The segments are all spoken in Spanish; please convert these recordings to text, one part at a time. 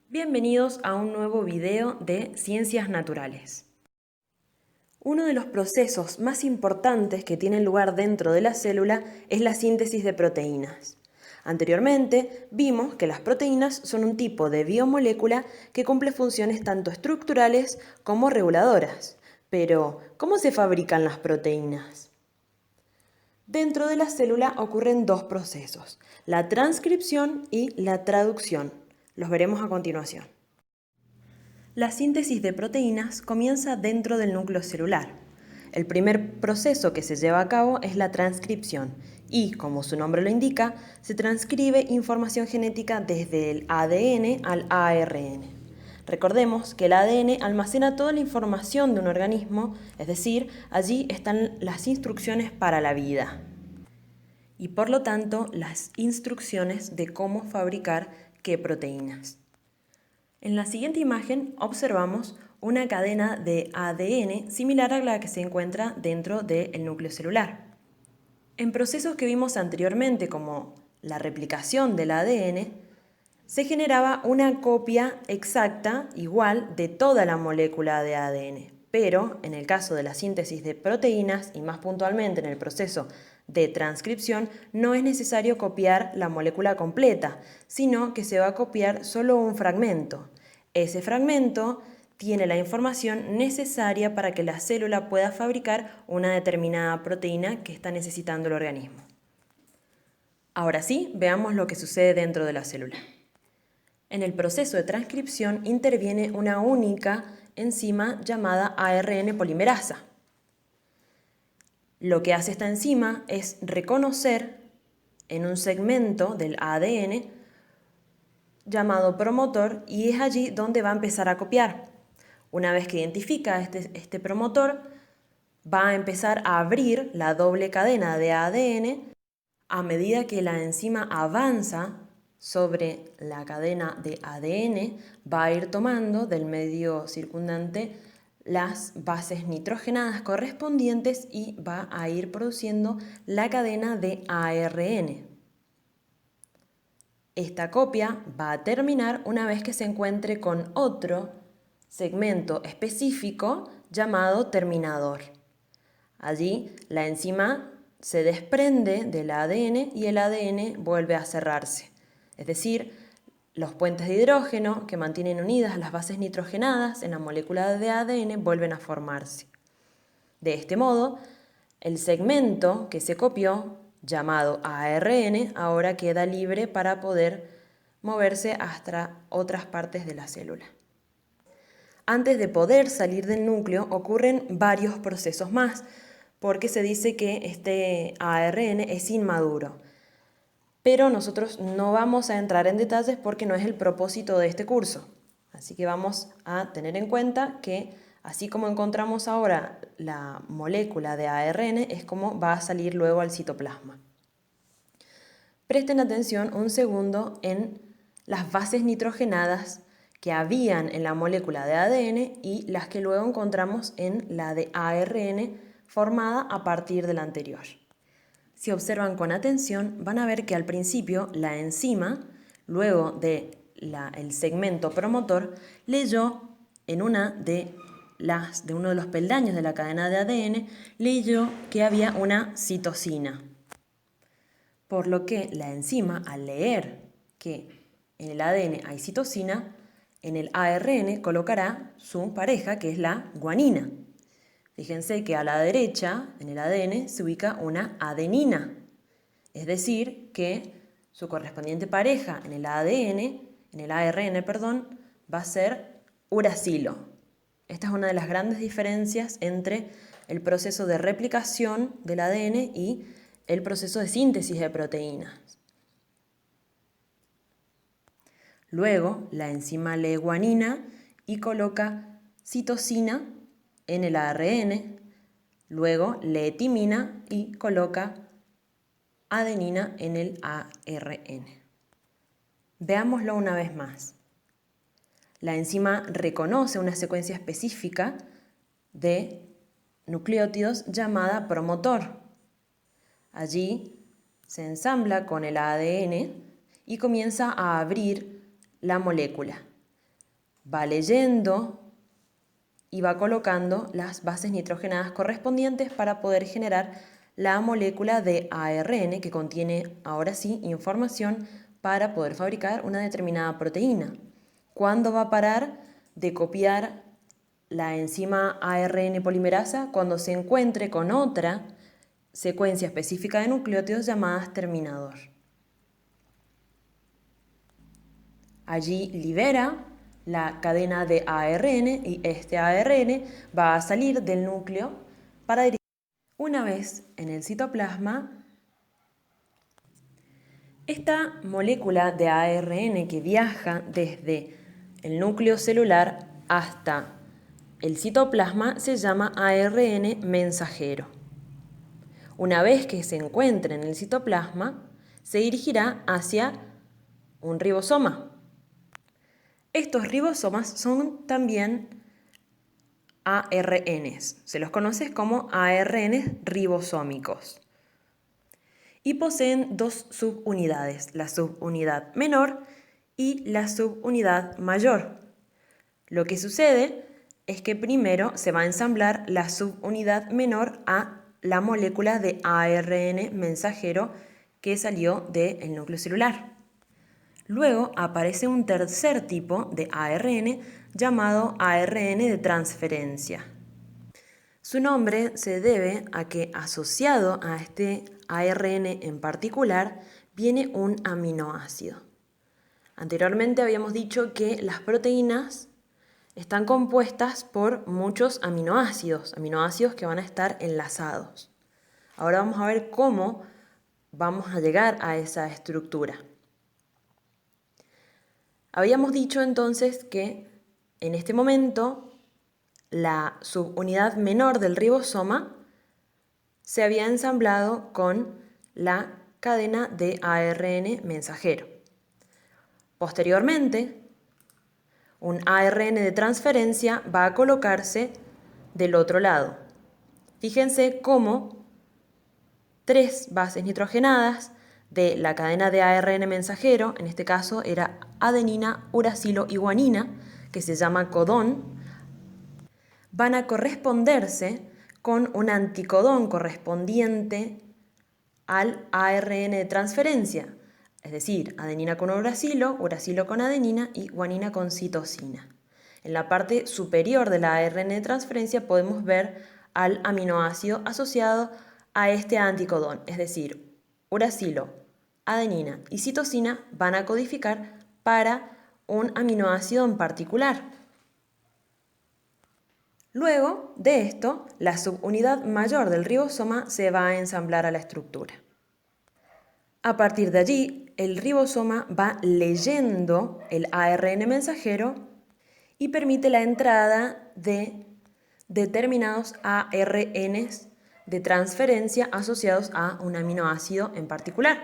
Bienvenidos a un nuevo video de Ciencias Naturales. Uno de los procesos más importantes que tienen lugar dentro de la célula es la síntesis de proteínas. Anteriormente vimos que las proteínas son un tipo de biomolécula que cumple funciones tanto estructurales como reguladoras. Pero, ¿cómo se fabrican las proteínas? Dentro de la célula ocurren dos procesos, la transcripción y la traducción. Los veremos a continuación. La síntesis de proteínas comienza dentro del núcleo celular. El primer proceso que se lleva a cabo es la transcripción y, como su nombre lo indica, se transcribe información genética desde el ADN al ARN. Recordemos que el ADN almacena toda la información de un organismo, es decir, allí están las instrucciones para la vida y por lo tanto las instrucciones de cómo fabricar qué proteínas. En la siguiente imagen observamos una cadena de ADN similar a la que se encuentra dentro del núcleo celular. En procesos que vimos anteriormente como la replicación del ADN, se generaba una copia exacta, igual, de toda la molécula de ADN. Pero en el caso de la síntesis de proteínas, y más puntualmente en el proceso de transcripción, no es necesario copiar la molécula completa, sino que se va a copiar solo un fragmento. Ese fragmento tiene la información necesaria para que la célula pueda fabricar una determinada proteína que está necesitando el organismo. Ahora sí, veamos lo que sucede dentro de la célula. En el proceso de transcripción interviene una única enzima llamada ARN polimerasa. Lo que hace esta enzima es reconocer en un segmento del ADN llamado promotor y es allí donde va a empezar a copiar. Una vez que identifica este promotor, va a empezar a abrir la doble cadena de ADN a medida que la enzima avanza sobre la cadena de ADN, va a ir tomando del medio circundante las bases nitrogenadas correspondientes y va a ir produciendo la cadena de ARN. Esta copia va a terminar una vez que se encuentre con otro segmento específico llamado terminador. Allí la enzima se desprende del ADN y el ADN vuelve a cerrarse. Es decir, los puentes de hidrógeno que mantienen unidas las bases nitrogenadas en la molécula de ADN vuelven a formarse. De este modo, el segmento que se copió, llamado ARN, ahora queda libre para poder moverse hasta otras partes de la célula. Antes de poder salir del núcleo ocurren varios procesos más, porque se dice que este ARN es inmaduro. Pero nosotros no vamos a entrar en detalles porque no es el propósito de este curso. Así que vamos a tener en cuenta que así como encontramos ahora la molécula de ARN, es como va a salir luego al citoplasma. Presten atención un segundo en las bases nitrogenadas que habían en la molécula de ADN y las que luego encontramos en la de ARN formada a partir de la anterior. Si observan con atención, van a ver que al principio la enzima, luego del segmento promotor, leyó en uno de los peldaños de la cadena de ADN, leyó que había una citosina. Por lo que la enzima, al leer que en el ADN hay citosina, en el ARN colocará su pareja, que es la guanina. Fíjense que a la derecha, en el ADN, se ubica una adenina. Es decir, que su correspondiente pareja en el ADN, en el ARN, perdón, va a ser uracilo. Esta es una de las grandes diferencias entre el proceso de replicación del ADN y el proceso de síntesis de proteínas. Luego, la enzima lee guanina y coloca citosina en el ARN. Luego, lee timina y coloca adenina en el ARN. Veámoslo una vez más. La enzima reconoce una secuencia específica de nucleótidos llamada promotor. Allí se ensambla con el ADN y comienza a abrir la molécula. va leyendo y va colocando las bases nitrogenadas correspondientes para poder generar la molécula de ARN que contiene, ahora sí, información para poder fabricar una determinada proteína. ¿Cuándo va a parar de copiar la enzima ARN polimerasa? Cuando se encuentre con otra secuencia específica de nucleótidos llamadas terminador. Allí libera la cadena de ARN y este ARN va a salir del núcleo para dirigir. Una vez en el citoplasma, esta molécula de ARN que viaja desde el núcleo celular hasta el citoplasma se llama ARN mensajero. Una vez que se encuentre en el citoplasma, se dirigirá hacia un ribosoma. Estos ribosomas son también ARNs, se los conoce como ARNs ribosómicos. Y poseen dos subunidades, la subunidad menor y la subunidad mayor. Lo que sucede es que primero se va a ensamblar la subunidad menor a la molécula de ARN mensajero que salió del núcleo celular. Luego aparece un tercer tipo de ARN llamado ARN de transferencia. Su nombre se debe a que asociado a este ARN en particular viene un aminoácido. Anteriormente habíamos dicho que las proteínas están compuestas por muchos aminoácidos que van a estar enlazados. Ahora vamos a ver cómo vamos a llegar a esa estructura. Habíamos dicho entonces que en este momento la subunidad menor del ribosoma se había ensamblado con la cadena de ARN mensajero. Posteriormente, un ARN de transferencia va a colocarse del otro lado. Fíjense cómo 3 bases nitrogenadas de la cadena de ARN mensajero, en este caso era adenina, uracilo y guanina, que se llama codón, van a corresponderse con un anticodón correspondiente al ARN de transferencia, es decir, adenina con uracilo, uracilo con adenina y guanina con citosina. En la parte superior de la ARN de transferencia podemos ver al aminoácido asociado a este anticodón, es decir, uracilo, adenina y citosina van a codificar para un aminoácido en particular. Luego de esto, la subunidad mayor del ribosoma se va a ensamblar a la estructura. A partir de allí, el ribosoma va leyendo el ARN mensajero y permite la entrada de determinados ARNs de transferencia asociados a un aminoácido en particular.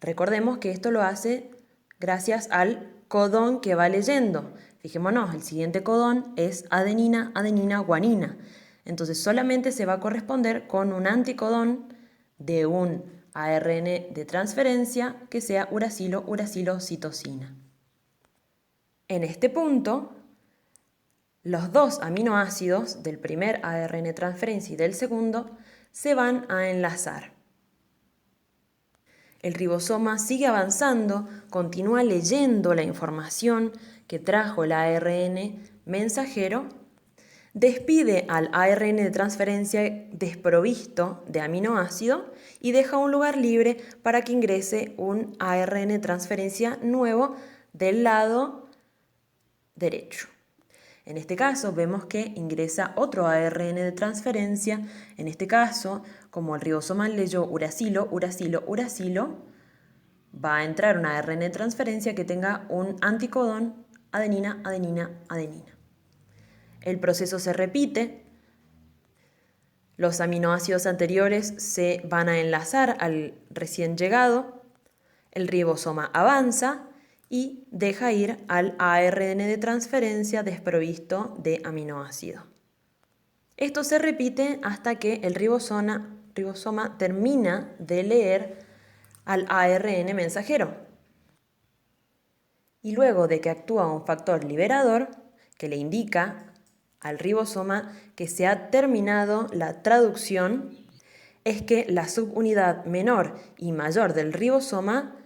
Recordemos que esto lo hace gracias al codón que va leyendo. Fijémonos, el siguiente codón es adenina, adenina, guanina. Entonces solamente se va a corresponder con un anticodón de un ARN de transferencia que sea uracilo, uracilo, citosina. En este punto, los dos aminoácidos del primer ARN de transferencia y del segundo se van a enlazar. El ribosoma sigue avanzando, continúa leyendo la información que trajo el ARN mensajero, despide al ARN de transferencia desprovisto de aminoácido y deja un lugar libre para que ingrese un ARN de transferencia nuevo del lado derecho. En este caso vemos que ingresa otro ARN de transferencia. En este caso, como el ribosoma leyó uracilo, uracilo, uracilo, va a entrar un ARN de transferencia que tenga un anticodón adenina, adenina, adenina. El proceso se repite. Los aminoácidos anteriores se van a enlazar al recién llegado. El ribosoma avanza y deja ir al ARN de transferencia desprovisto de aminoácido. Esto se repite hasta que el ribosoma termina de leer al ARN mensajero. Y luego de que actúa un factor liberador que le indica al ribosoma que se ha terminado la traducción, es que la subunidad menor y mayor del ribosoma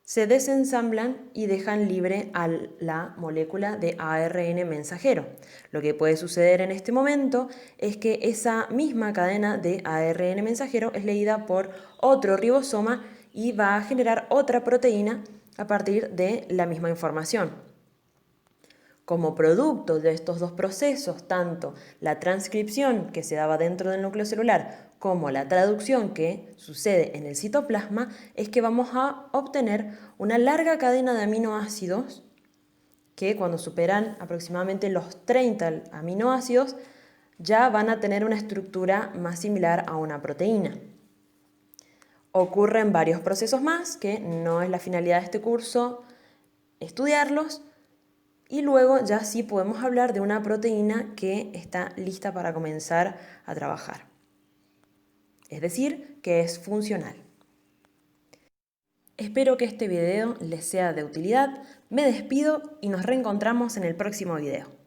se desensamblan y dejan libre a la molécula de ARN mensajero. Lo que puede suceder en este momento es que esa misma cadena de ARN mensajero es leída por otro ribosoma y va a generar otra proteína a partir de la misma información. Como producto de estos dos procesos, tanto la transcripción que se daba dentro del núcleo celular como la traducción que sucede en el citoplasma, es que vamos a obtener una larga cadena de aminoácidos que cuando superan aproximadamente los 30 aminoácidos ya van a tener una estructura más similar a una proteína. Ocurren varios procesos más que no es la finalidad de este curso estudiarlos, y luego ya sí podemos hablar de una proteína que está lista para comenzar a trabajar. Es decir, que es funcional. Espero que este video les sea de utilidad. Me despido y nos reencontramos en el próximo video.